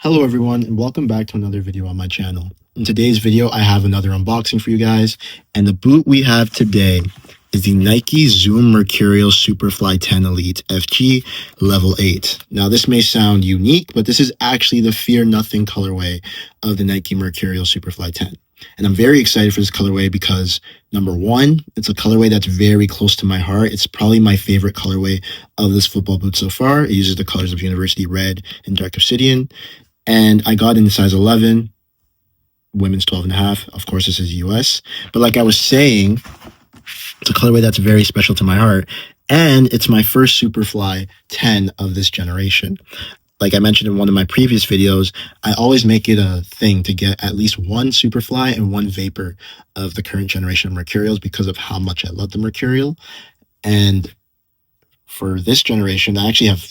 Hello everyone and welcome back to another video on my channel. In today's video I have another unboxing for you guys, and the boot we have today is the Nike Zoom Mercurial Superfly 10 Elite FG Level 8. Now this may sound unique, but this is actually the Fear Nothing colorway of the Nike Mercurial Superfly 10. And I'm very excited for this colorway because, number one, it's a colorway that's very close to my heart. It's probably my favorite colorway of this football boot so far. It uses the colors of University Red and Dark Obsidian. And I got in the size 11, women's 12.5. Of course, this is US. But like I was saying, it's a colorway that's very special to my heart. And it's my first Superfly 10 of this generation. Like I mentioned in one of my previous videos, I always make it a thing to get at least one Superfly and one Vapor of the current generation of Mercurials because of how much I love the Mercurial. And for this generation, I actually have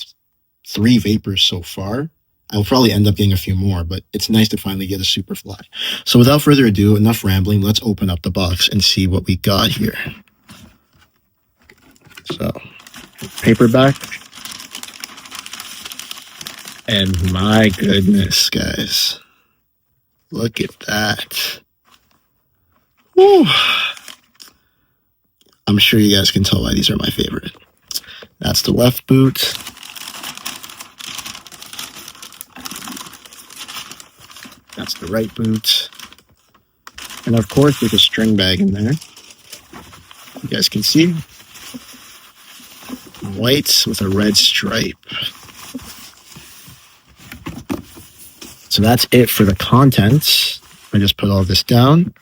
3 Vapors so far. I'll probably end up getting a few more, but it's nice to finally get a Superfly. So without further ado, enough rambling, let's open up the box and see what we got here. So, paperback. And my goodness, guys. Look at that. Whew. I'm sure you guys can tell why these are my favorite. That's the left boot. That's the right boot. And of course, there's a string bag in there. You guys can see. White with a red stripe. So that's it for the contents. I just put all this down.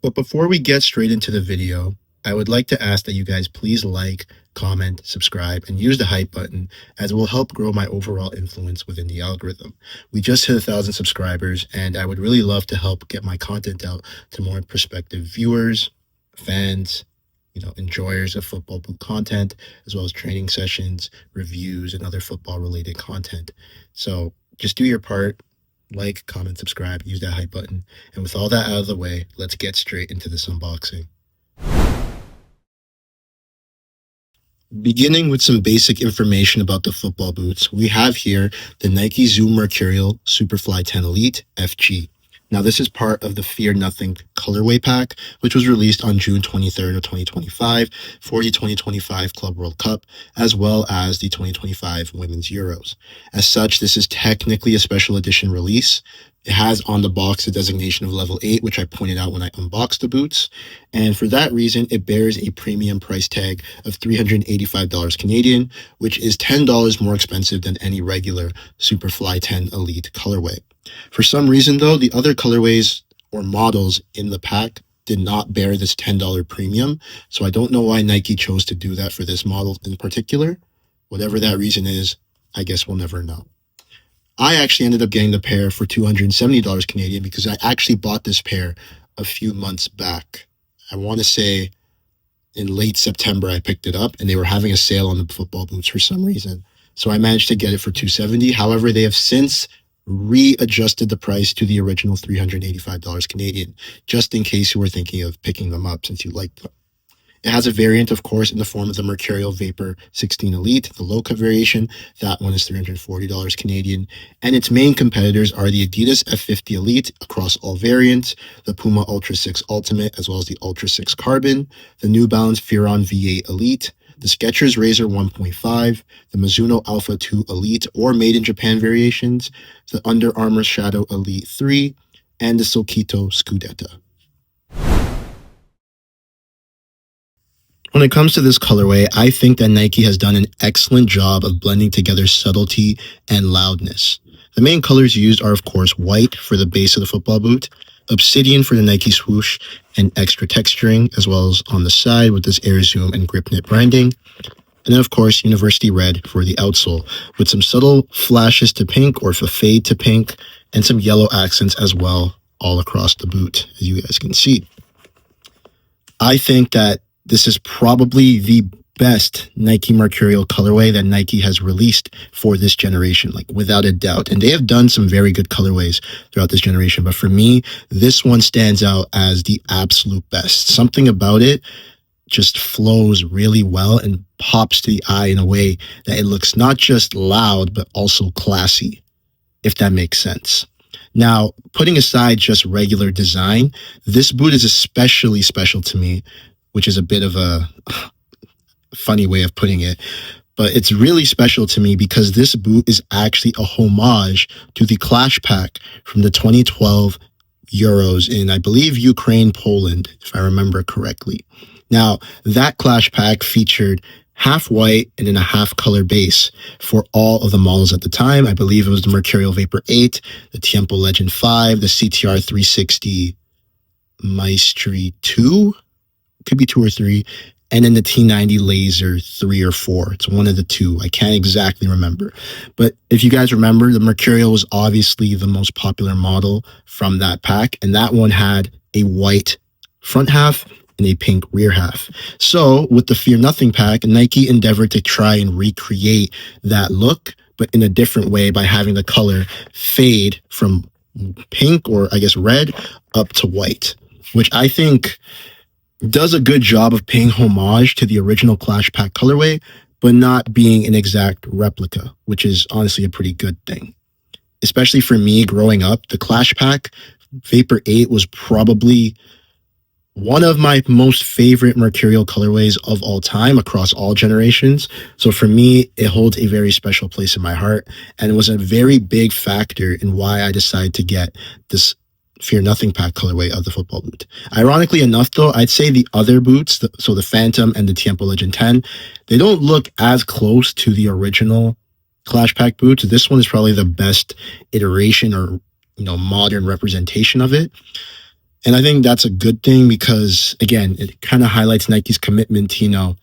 But before we get straight into the video, I would like to ask that you guys please like, comment, subscribe, and use the hype button, as it will help grow my overall influence within the algorithm. We just hit 1,000 subscribers, and I would really love to help get my content out to more prospective viewers, fans, enjoyers of football boot content, as well as training sessions, reviews, and other football-related content. So just do your part. Like, comment, subscribe, use that hype button. And with all that out of the way, let's get straight into this unboxing. Beginning with some basic information about the football boots, we have here the Nike Zoom Mercurial Superfly 10 Elite FG. Now this is part of the Fear Nothing colorway pack, which was released on June 23rd of 2025 for the 2025 Club World Cup, as well as the 2025 Women's Euros. As such, this is technically a special edition release. It has on the box a designation of level 8, which I pointed out when I unboxed the boots. And for that reason, it bears a premium price tag of $385 Canadian, which is $10 more expensive than any regular Superfly 10 Elite colorway. For some reason, though, the other colorways or models in the pack did not bear this $10 premium. So I don't know why Nike chose to do that for this model in particular. Whatever that reason is, I guess we'll never know. I actually ended up getting the pair for $270 Canadian because I actually bought this pair a few months back. I want to say in late September I picked it up, and they were having a sale on the football boots for some reason. So I managed to get it for $270. However, they have since readjusted the price to the original $385 Canadian, just in case you were thinking of picking them up since you liked them. It has a variant, of course, in the form of the Mercurial Vapor 16 Elite, the low cut variation. That one is $340 Canadian. And its main competitors are the Adidas F50 Elite across all variants, the Puma Ultra 6 Ultimate, as well as the Ultra 6 Carbon, the New Balance Furon V8 Elite, the Skechers Razor 1.5, the Mizuno Alpha 2 Elite or Made in Japan variations, the Under Armour Shadow Elite 3, and the Silkito Scudetta. When it comes to this colorway, I think that Nike has done an excellent job of blending together subtlety and loudness. The main colors used are, of course, white for the base of the football boot, obsidian for the Nike swoosh and extra texturing, as well as on the side with this Air Zoom and Grip Knit branding. And then, of course, University Red for the outsole, with some subtle flashes to pink or fade to pink, and some yellow accents as well all across the boot, as you guys can see. I think that this is probably the best Nike Mercurial colorway that Nike has released for this generation, like without a doubt. And they have done some very good colorways throughout this generation. But for me, this one stands out as the absolute best. Something about it just flows really well and pops to the eye in a way that it looks not just loud, but also classy, if that makes sense. Now, putting aside just regular design, this boot is especially special to me, which is a bit of a funny way of putting it. But it's really special to me because this boot is actually a homage to the Clash Pack from the 2012 Euros in, I believe, Ukraine, Poland, if I remember correctly. Now, that Clash Pack featured half white and then a half color base for all of the models at the time. I believe it was the Mercurial Vapor 8, the Tiempo Legend 5, the CTR 360 Maestri 2, could be 2 or 3, and then the T90 Laser 3 or 4. It's one of the two. I can't exactly remember. But if you guys remember, the Mercurial was obviously the most popular model from that pack, and that one had a white front half and a pink rear half. So with the Fear Nothing pack, Nike endeavored to try and recreate that look, but in a different way by having the color fade from pink, or I guess red, up to white, which I think does a good job of paying homage to the original Clash Pack colorway, but not being an exact replica, which is honestly a pretty good thing. Especially for me growing up, the Clash Pack Vapor 8 was probably one of my most favorite Mercurial colorways of all time across all generations. So for me, it holds a very special place in my heart, and it was a very big factor in why I decided to get this Fear Nothing pack colorway of the football boot. Ironically enough, though, I'd say the other boots, so the Phantom and the Tiempo Legend 10, they don't look as close to the original Clash Pack boots. This one is probably the best iteration or, modern representation of it. And I think that's a good thing because, again, it kind of highlights Nike's commitment to,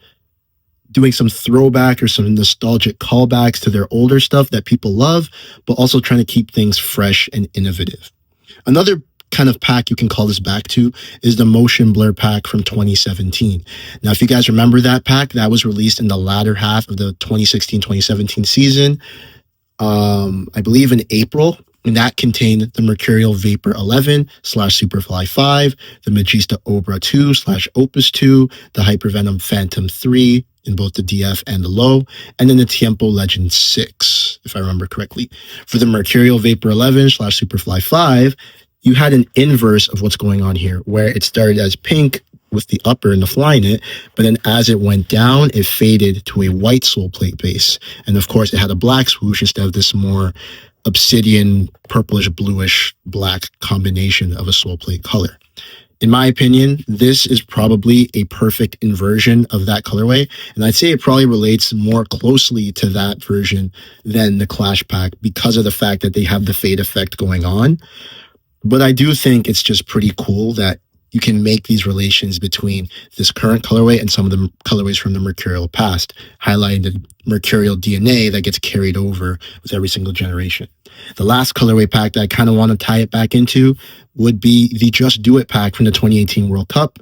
doing some throwback or some nostalgic callbacks to their older stuff that people love, but also trying to keep things fresh and innovative. Another kind of pack you can call this back to is the Motion Blur pack from 2017. Now, if you guys remember that pack, that was released in the latter half of the 2016-2017 season, I believe in April, and that contained the Mercurial Vapor 11 / Superfly 5, the Magista Obra 2 / Opus 2, the Hypervenom Phantom 3 in both the DF and the low, and then the Tiempo Legend 6, if I remember correctly. For the Mercurial Vapor 11 / Superfly 5, you had an inverse of what's going on here, where it started as pink with the upper and the Flyknit, but then as it went down, it faded to a white sole plate base. And of course, it had a black swoosh instead of this more obsidian, purplish, bluish, black combination of a sole plate color. In my opinion, this is probably a perfect inversion of that colorway, and I'd say it probably relates more closely to that version than the Clash Pack because of the fact that they have the fade effect going on. But I do think it's just pretty cool that you can make these relations between this current colorway and some of the colorways from the Mercurial past, highlighting the Mercurial DNA that gets carried over with every single generation. The last colorway pack that I kind of want to tie it back into would be the Just Do It pack from the 2018 World Cup,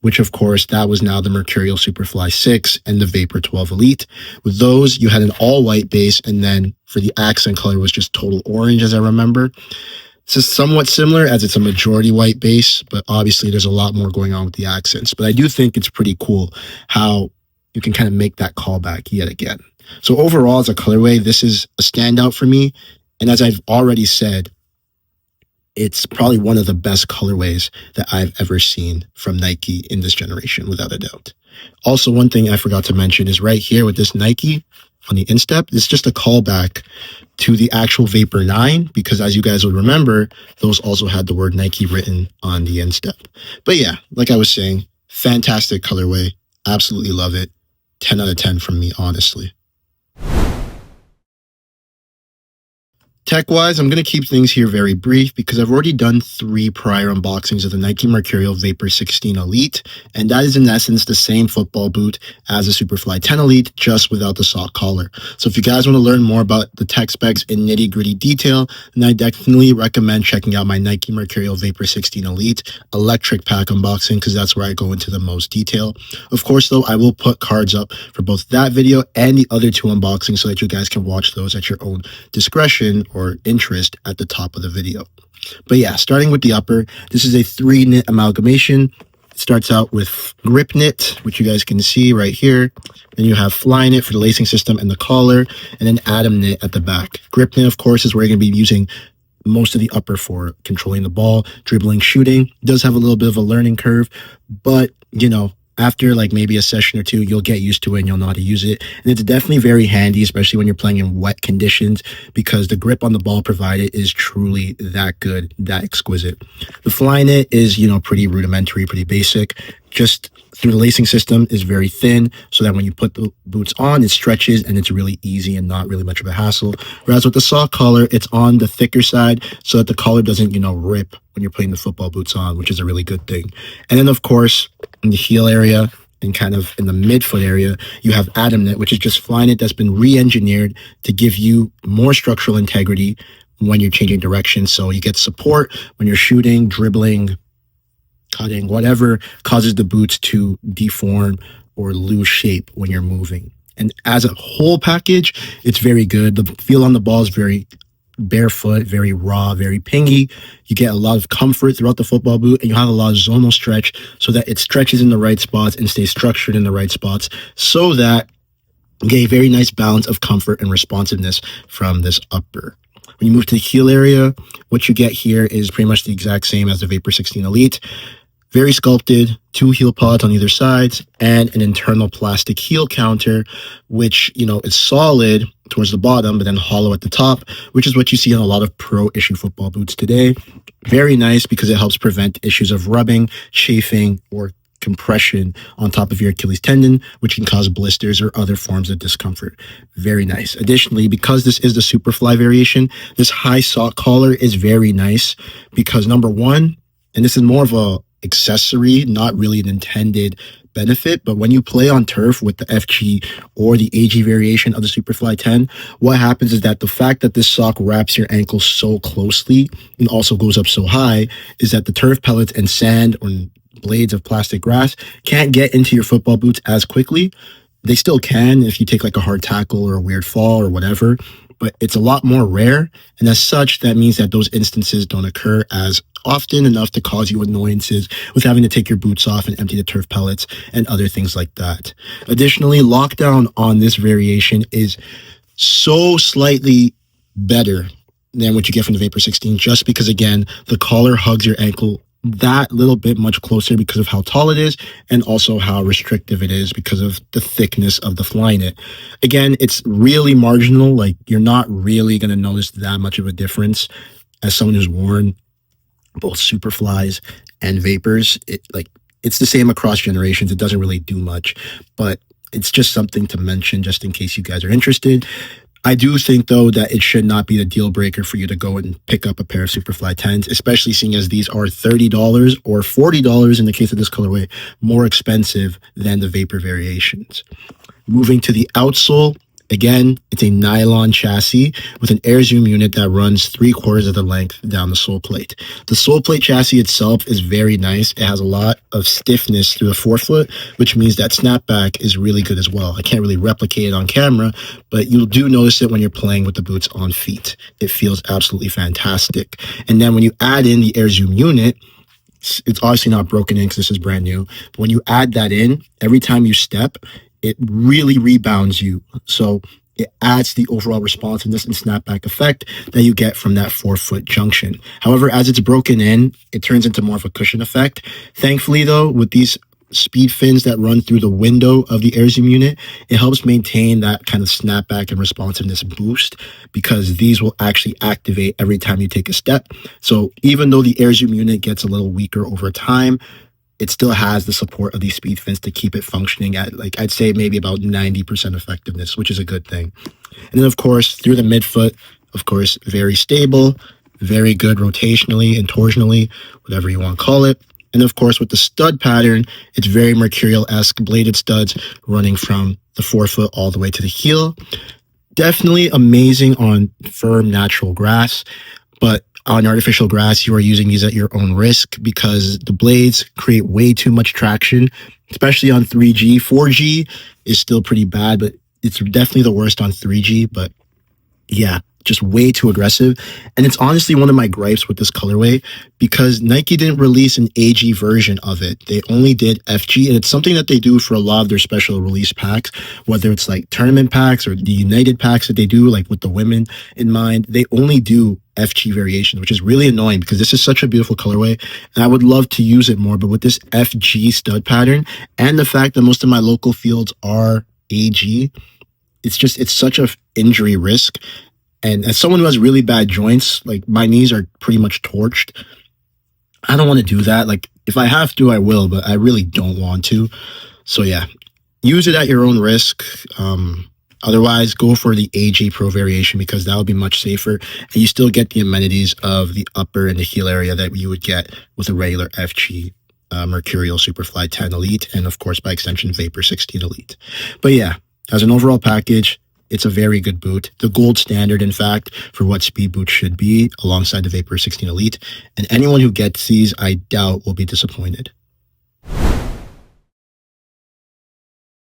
which of course that was now the Mercurial Superfly 6 and the Vapor 12 Elite. With those, you had an all white base, and then for the accent color was just total orange, as I remember. This is somewhat similar as it's a majority white base, but obviously there's a lot more going on with the accents. But I do think it's pretty cool how you can kind of make that callback yet again. So overall, as a colorway, this is a standout for me. And as I've already said, it's probably one of the best colorways that I've ever seen from Nike in this generation, without a doubt. Also, one thing I forgot to mention is right here with this Nike on the instep, it's just a callback to the actual Vapor 9, because as you guys would remember, those also had the word Nike written on the instep. But yeah, like I was saying, fantastic colorway. Absolutely love it. 10 out of 10 from me, honestly. Tech-wise, I'm going to keep things here very brief because I've already done 3 prior unboxings of the Nike Mercurial Vapor 16 Elite, and that is in essence the same football boot as the Superfly 10 Elite, just without the sock collar. So if you guys want to learn more about the tech specs in nitty-gritty detail, then I definitely recommend checking out my Nike Mercurial Vapor 16 Elite electric pack unboxing, because that's where I go into the most detail. Of course, though, I will put cards up for both that video and the other 2 unboxings so that you guys can watch those at your own discretion or interest at the top of the video. But yeah, starting with the upper, this is a 3-knit amalgamation. It starts out with grip knit, which you guys can see right here. Then you have fly knit for the lacing system and the collar, and then atom knit at the back. Grip knit, of course, is where you're going to be using most of the upper for controlling the ball, dribbling, shooting. It does have a little bit of a learning curve, but after like maybe a session or two, you'll get used to it and you'll know how to use it. And it's definitely very handy, especially when you're playing in wet conditions, because the grip on the ball provided is truly that good, that exquisite. The fly knit is, pretty rudimentary, pretty basic. Just through the lacing system is very thin, so that when you put the boots on, it stretches and it's really easy and not really much of a hassle. Whereas with the sock collar, it's on the thicker side so that the collar doesn't, rip when you're putting the football boots on, which is a really good thing. And then, of course, in the heel area and kind of in the midfoot area, you have atom knit, which is just fly knit that's been re-engineered to give you more structural integrity when you're changing direction. So you get support when you're shooting, dribbling, cutting, whatever causes the boots to deform or lose shape when you're moving. And as a whole package, it's very good. The feel on the ball is very barefoot, very raw, very pingy. You get a lot of comfort throughout the football boot, and you have a lot of zonal stretch so that it stretches in the right spots and stays structured in the right spots, so that you get a very nice balance of comfort and responsiveness from this upper. When you move to the heel area, what you get here is pretty much the exact same as the Vapor 16 Elite. Very sculpted, 2 heel pods on either sides, and an internal plastic heel counter, which, is solid towards the bottom, but then hollow at the top, which is what you see on a lot of pro issue football boots today. Very nice because it helps prevent issues of rubbing, chafing, or compression on top of your Achilles tendon, which can cause blisters or other forms of discomfort. Very nice. Additionally, because this is the Superfly variation, this high sock collar is very nice because, number one, and this is more of a accessory, not really an intended benefit, but when you play on turf with the FG or the AG variation of the Superfly 10, what happens is that the fact that this sock wraps your ankle so closely and also goes up so high is that the turf pellets and sand or blades of plastic grass can't get into your football boots as quickly. They still can if you take like a hard tackle or a weird fall or whatever, but it's a lot more rare. And as such, that means that those instances don't occur as often enough to cause you annoyances with having to take your boots off and empty the turf pellets and other things like that. Additionally, lockdown on this variation is so slightly better than what you get from the Vapor 16, just because, again, the collar hugs your ankle that little bit much closer because of how tall it is and also how restrictive it is because of the thickness of the fly knit. Again, it's really marginal. Like, you're not really going to notice that much of a difference as someone who's worn both Superflies and Vapors. It's the same across generations. It doesn't really do much, but it's just something to mention just in case you guys are interested. I do think, though, that it should not be the deal breaker for you to go and pick up a pair of Superfly 10s, especially seeing as these are $30 or $40 in the case of this colorway, more expensive than the Vapor variations. Moving to the outsole, again, it's a nylon chassis with an air zoom unit that runs 3/4 of the length down the sole plate. The sole plate chassis itself is very nice. It has a lot of stiffness through the forefoot, which means that snapback is really good as well. I can't really replicate it on camera, but you do notice it when you're playing with the boots on feet. It feels absolutely fantastic. And then when you add in the air zoom unit, it's obviously not broken in because this is brand new, but when you add that in, every time you step, it really rebounds you. So it adds the overall responsiveness and snapback effect that you get from that forefoot junction. However, as it's broken in, it turns into more of a cushion effect. Thankfully, though, with these speed fins that run through the window of the air zoom unit, it helps maintain that kind of snapback and responsiveness boost because these will actually activate every time you take a step. So even though the air zoom unit gets a little weaker over time, it still has the support of these speed fins to keep it functioning at, like, I'd say maybe about 90% effectiveness, which is a good thing. And then, of course, through the midfoot, of course, very stable, very good rotationally and torsionally, whatever you want to call it. And of course, with the stud pattern, it's very Mercurial-esque bladed studs running from the forefoot all the way to the heel. Definitely amazing on firm, natural grass, but on artificial grass, you are using these at your own risk because the blades create way too much traction, especially on 3G. 4G is still pretty bad, but it's definitely the worst on 3G. But yeah, just way too aggressive. And it's honestly one of my gripes with this colorway because Nike didn't release an AG version of it. They only did FG, and it's something that they do for a lot of their special release packs, whether it's like tournament packs or the United packs that they do, like with the women in mind. They only do FG variations, which is really annoying because this is such a beautiful colorway and I would love to use it more. But with this FG stud pattern and the fact that most of my local fields are AG, it's such a injury risk. And as someone who has really bad joints, like my knees are pretty much torched. I don't want to do that. Like if I have to, I will, but I really don't want to. So yeah, use it at your own risk. Otherwise, go for the AG Pro variation because that would be much safer. And you still get the amenities of the upper and the heel area that you would get with a regular FG Mercurial Superfly 10 Elite. And of course, by extension, Vapor 16 Elite. But yeah, as an overall package, it's a very good boot. The gold standard, in fact, for what speed boots should be alongside the Vapor 16 Elite. And anyone who gets these, I doubt will be disappointed.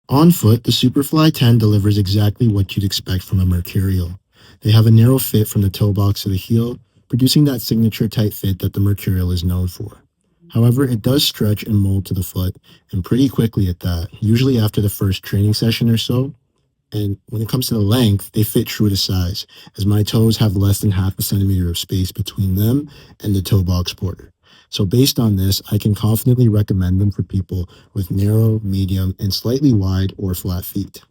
On foot, the Superfly 10 delivers exactly what you'd expect from a Mercurial. They have a narrow fit from the toe box to the heel, producing that signature tight fit that the Mercurial is known for. However, it does stretch and mold to the foot, and pretty quickly at that, usually after the first training session or so. And when it comes to the length, they fit true to size, as my toes have less than half a centimeter of space between them and the toe box border. So based on this, I can confidently recommend them for people with narrow, medium, and slightly wide or flat feet.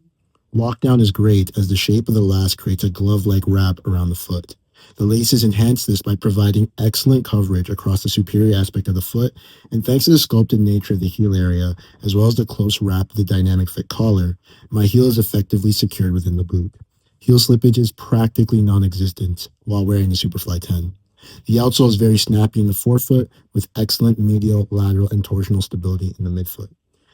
Lockdown is great as the shape of the last creates a glove-like wrap around the foot. The laces enhance this by providing excellent coverage across the superior aspect of the foot, and thanks to the sculpted nature of the heel area, as well as the close wrap of the dynamic fit collar, my heel is effectively secured within the boot. Heel slippage is practically non-existent while wearing the Superfly 10. The outsole is very snappy in the forefoot with excellent medial, lateral, and torsional stability in the midfoot.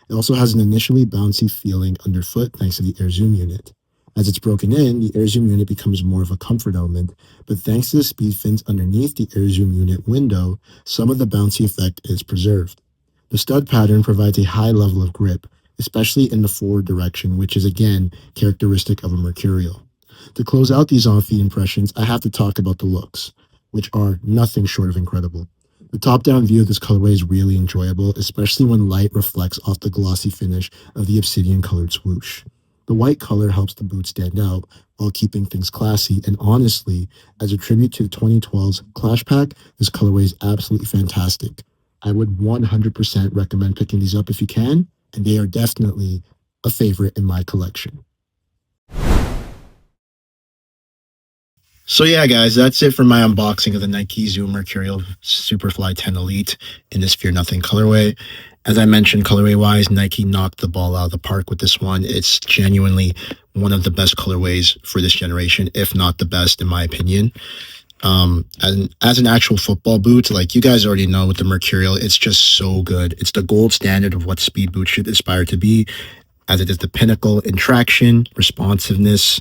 It also has an initially bouncy feeling underfoot thanks to the air zoom unit. As it's broken in, the air zoom unit becomes more of a comfort element, but thanks to the speed fins underneath the air zoom unit window, some of the bouncy effect is preserved. The stud pattern provides a high level of grip, especially in the forward direction, which is again characteristic of a Mercurial. To close out these on-feet impressions, I have to talk about the looks, which are nothing short of incredible. The top-down view of this colorway is really enjoyable, especially when light reflects off the glossy finish of the obsidian-colored swoosh. The white color helps the boot stand out while keeping things classy, and honestly, as a tribute to the 2012's Clash Pack, this colorway is absolutely fantastic. I would 100% recommend picking these up if you can, and they are definitely a favorite in my collection. So yeah, guys, that's it for my unboxing of the Nike Zoom Mercurial Superfly 10 Elite in this Fear Nothing colorway. As I mentioned, colorway-wise, Nike knocked the ball out of the park with this one. It's genuinely one of the best colorways for this generation, if not the best, in my opinion. As an actual football boot, like you guys already know with the Mercurial, it's just so good. It's the gold standard of what speed boots should aspire to be, as it is the pinnacle in traction, responsiveness,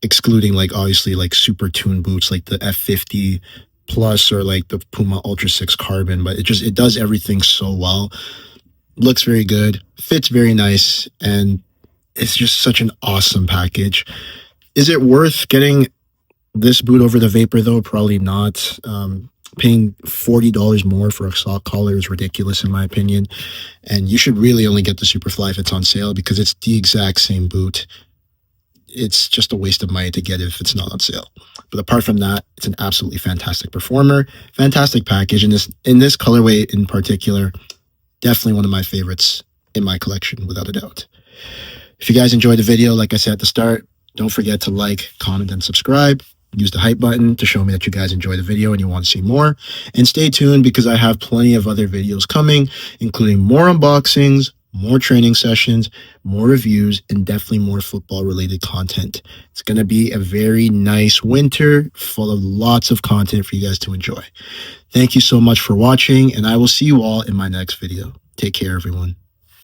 excluding like obviously like super tuned boots like the F50 Plus or like the Puma Ultra 6 Carbon, but it does everything so well. Looks very good, fits very nice, and it's just such an awesome package. Is it worth getting this boot over the Vapor though? Probably not. Paying $40 more for a sock collar is ridiculous in my opinion, and you should really only get the Superfly if it's on sale because it's the exact same boot. It's just a waste of money to get it if it's not on sale. But apart from that, it's an absolutely fantastic performer, fantastic package. And in this colorway in particular, definitely one of my favorites in my collection, without a doubt. If you guys enjoyed the video, like I said at the start, don't forget to like, comment, and subscribe. Use the hype button to show me that you guys enjoy the video and you want to see more. And stay tuned because I have plenty of other videos coming, including more unboxings, more training sessions, more reviews, and definitely more football-related content. It's going to be a very nice winter full of lots of content for you guys to enjoy. Thank you so much for watching, and I will see you all in my next video. Take care, everyone.